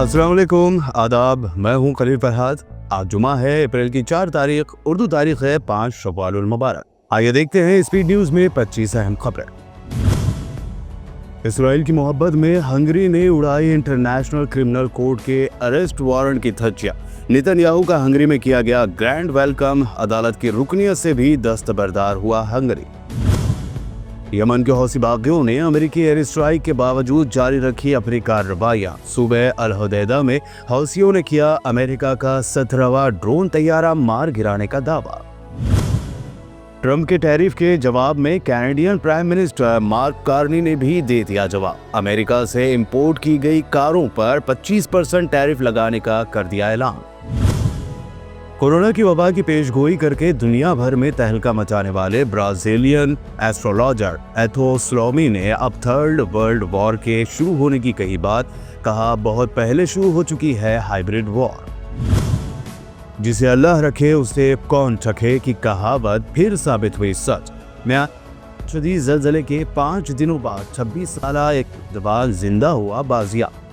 अस्सलाम वालेकुम, आदाब। मैं हूं खलील फरहाद। आज जुमा है, अप्रैल की 4 तारीख, उर्दू तारीख है 5 शव्वाल मुबारक। आइए देखते हैं स्पीड न्यूज में 25 अहम खबरें। इसराइल की मोहब्बत में हंगरी ने उड़ाई इंटरनेशनल क्रिमिनल कोर्ट के अरेस्ट वारंट की धज्जियां। नेतन्याहू का हंगरी में किया गया ग्रैंड वेलकम। अदालत की रुकनियत से भी दस्तबरदार हुआ हंगरी। यमन के हौसी बागियों ने अमेरिकी एयर स्ट्राइक के बावजूद जारी रखी अपनी कार्रवाइयां। सूबे अल हुदैदा में हौसियों ने किया अमेरिका का 17वां ड्रोन तैयारा मार गिराने का दावा। ट्रंप के टैरिफ के जवाब में Canadian prime minister mark Carney ने भी दे दिया जवाब। अमेरिका से इंपोर्ट की गई कारों पर 25% टैरिफ लगाने का कर दिया ऐलान। कोरोना की वबा की पेशगोई करके दुनिया भर में तहलका मचाने वाले ब्राजीलियन एस्ट्रोलॉजर एथोस स्लोमी ने अब थर्ड वर्ल्ड वॉर के शुरू होने की कही बात। कहा, बहुत पहले शुरू हो चुकी है हाइब्रिड वॉर। जिसे अल्लाह रखे उसे कौन चखे की कहावत फिर साबित हुई सच। शदीद ज़लज़ले के 5 दिनों बाद 26 साला एक जवान जिंदा हुआ बाजियाब।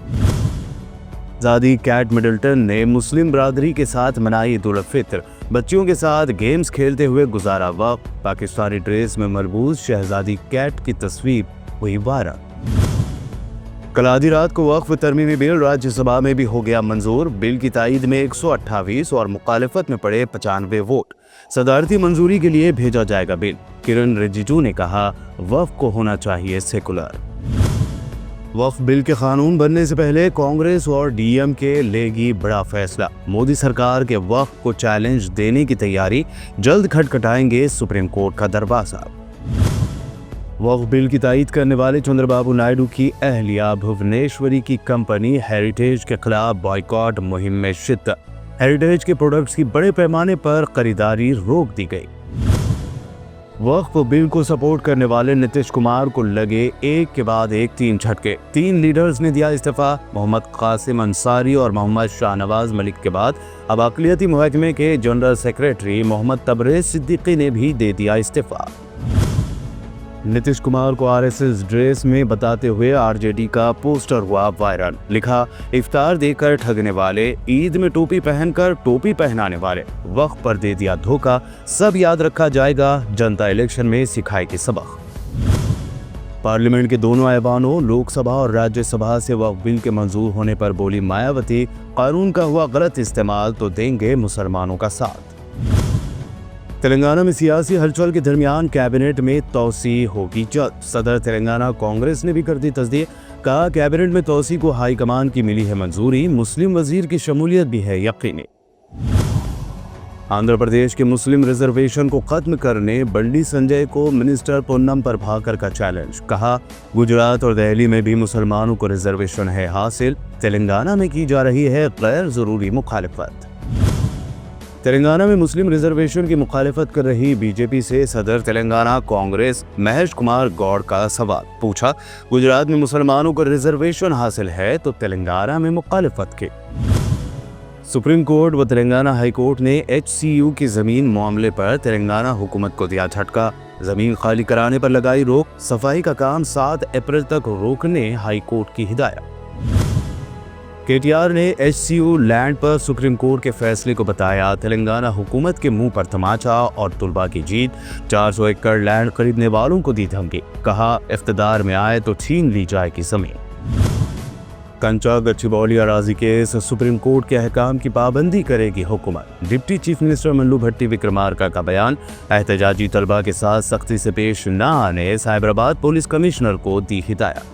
ज़ादी कैट मिडल्टन ने मुस्लिम बरादरी के साथ मनाई ईद उल फित्र। बच्चियों के साथ गेम्स खेलते हुए गुजारा वक्त। पाकिस्तानी ड्रेस में मलबूस शहजादी कैट की तस्वीर हुई वायरल। कल आधी रात को वक्फ तरमीमी बिल राज्यसभा में भी हो गया मंजूर। बिल की ताईद में 128 और मुखालिफत में पड़े 95 वोट। सदारती मंजूरी के लिए भेजा जाएगा बिल। किरण रिजिजू ने कहा, वक्फ को होना चाहिए सेकुलर। वक्फ बिल के कानून बनने से पहले कांग्रेस और डीएमके लेगी बड़ा फैसला। मोदी सरकार के वक्फ को चैलेंज देने की तैयारी। जल्द खटखटाएंगे सुप्रीम कोर्ट का दरवाजा। वक्फ बिल की तायीद करने वाले चंद्रबाबू नायडू की अहलिया भुवनेश्वरी की कंपनी हेरिटेज के खिलाफ बॉयकॉट मुहिम में शिद्दत। हेरिटेज के प्रोडक्ट्स की बड़े पैमाने पर खरीदारी रोक दी गई। वक्फ बिल को सपोर्ट करने वाले नीतीश कुमार को लगे एक के बाद एक 3 झटके। 3 लीडर्स ने दिया इस्तीफा। मोहम्मद कासिम अंसारी और मोहम्मद शाहनवाज मलिक के बाद अब अक़लियती महकमे के जनरल सेक्रेटरी मोहम्मद तबरेज़ सिद्दीकी ने भी दे दिया इस्तीफा। नीतीश कुमार को आरएसएस ड्रेस में बताते हुए आरजेडी का पोस्टर हुआ वायरल। लिखा, इफ्तार देकर ठगने वाले, ईद में टोपी पहनकर टोपी पहनाने वाले, वक्त पर दे दिया धोखा, सब याद रखा जाएगा, जनता इलेक्शन में सिखाएगी सबक। पार्लियामेंट के दोनों ऐवानों लोकसभा और राज्यसभा से वक्फ बिल के मंजूर होने पर बोली मायावती, कानून का हुआ गलत इस्तेमाल तो देंगे मुसलमानों का साथ। तेलंगाना में सियासी हलचल के दरमियान कैबिनेट में तोसी होगी जल्द। सदर तेलंगाना कांग्रेस ने भी कर दी तस्दीक। कहा, कैबिनेट में तोसी को हाईकमान की मिली है मंजूरी। मुस्लिम वजीर की शमूलियत भी है यकीनी। आंध्र प्रदेश के मुस्लिम रिजर्वेशन को खत्म करने बंडी संजय को मिनिस्टर पोन्नम प्रभाकर का चैलेंज। कहा, गुजरात और दिल्ली में भी मुसलमानों को रिजर्वेशन है हासिल। तेलंगाना में की जा रही है गैर जरूरी मुखालिफत। तेलंगाना में मुस्लिम रिजर्वेशन की मुखालिफत कर रही बीजेपी से सदर तेलंगाना कांग्रेस महेश कुमार गौड़ का सवाल पूछा। गुजरात में मुसलमानों को रिजर्वेशन हासिल है तो तेलंगाना में मुखालिफत की। सुप्रीम कोर्ट व तेलंगाना हाई कोर्ट ने एचसीयू की जमीन मामले पर तेलंगाना हुकूमत को दिया झटका। जमीन खाली कराने पर लगाई रोक। सफाई का काम 7 अप्रैल तक रोकने हाई कोर्ट की हिदायत। केटीआर ने एचसीयू लैंड पर सुप्रीम कोर्ट के फैसले को बताया तेलंगाना हुकूमत के मुंह पर तमाचा और तुलबा की जीत। 400 एकड़ लैंड खरीदने वालों को दी धमकी। कहा, इफ्तिदार में आए तो छीन ली जाएगी जमीन। कंचा गच्चीबौली अराजी केस, सुप्रीम कोर्ट के अहकाम की पाबंदी करेगी हुकूमत। डिप्टी चीफ मिनिस्टर मल्लू भट्टी विक्रमार्का का बयान। एहतजाजी तलबा के साथ सख्ती से पेश न आने साइबराबाद पुलिस कमिश्नर को दी हिदायत।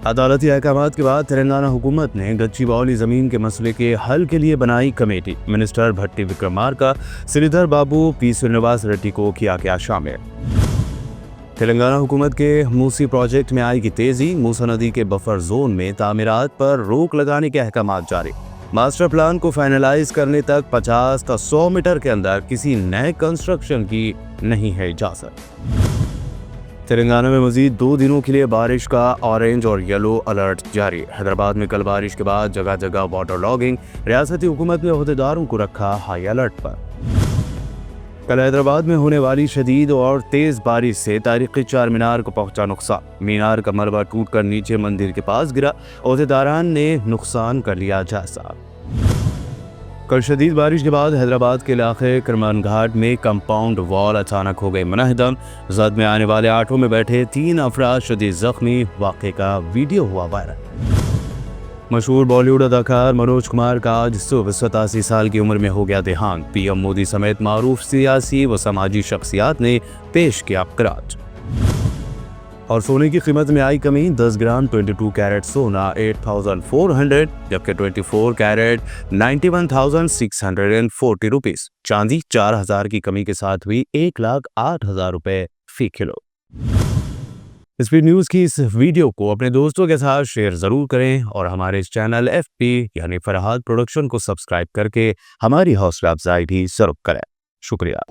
अदालती अहकामात के बाद तेलंगाना हुकूमत ने गच्चीबौली जमीन के मसले के हल के लिए बनाई कमेटी। मिनिस्टर भट्टी विक्रमार्का, श्रीधर बाबू, पी श्रीनिवास रेड्डी को किया गया शामिल। तेलंगाना हुकूमत के मूसी प्रोजेक्ट में आएगी तेजी। मूसा नदी के बफर जोन में तामीरात पर रोक लगाने के अहकामात जारी। मास्टर प्लान को फाइनलाइज करने तक 50 का 100 मीटर के अंदर किसी नए कंस्ट्रक्शन की नहीं है इजाजत। तेलंगाना में मजीद 2 दिनों के लिए बारिश का ऑरेंज और येलो अलर्ट जारी। हैदराबाद में कल बारिश के बाद जगह जगह वाटर लॉगिंग। रियासती हुकूमत ने ओहदेदारों को रखा हाई अलर्ट पर। कल हैदराबाद में होने वाली शदीद और तेज बारिश से तारीखी चार मीनार को पहुंचा नुकसान। मीनार का मलबा टूटकर नीचे मंदिर के पास गिरा। ओहदेदारान ने नुकसान कर लिया जायजा। कल शदीद बारिश के बाद हैदराबाद के इलाके करमान घाट में कंपाउंड वॉल अचानक हो गई मुनहदम। जद में आने वाले ऑटो में बैठे 3 अफराद शदीद जख्मी। वाक़े का वीडियो हुआ वायरल। मशहूर बॉलीवुड अदाकार मनोज कुमार का आज सुबह 87 साल की उम्र में हो गया देहांत। पीएम मोदी समेत मारूफ सियासी व समाजी शख्सियात ने पेश किया खराज। और सोने की कीमत में आई कमी। 10 ग्राम 22 कैरेट सोना 8,400, जबकि 24 कैरेट 91,640 रुपीस। चांदी 4,000 की कमी के साथ हुई 1,08,000 रुपए फी किलो। स्पीड न्यूज़ की इस वीडियो को अपने दोस्तों के साथ शेयर ज़रूर करें और हमारे इस चैनल FP यानी फरहाद प्रोडक्शन को सब्सक्राइब करके हमारी हौसला अफजाई भी ज़रूर करें। शुक्रिया।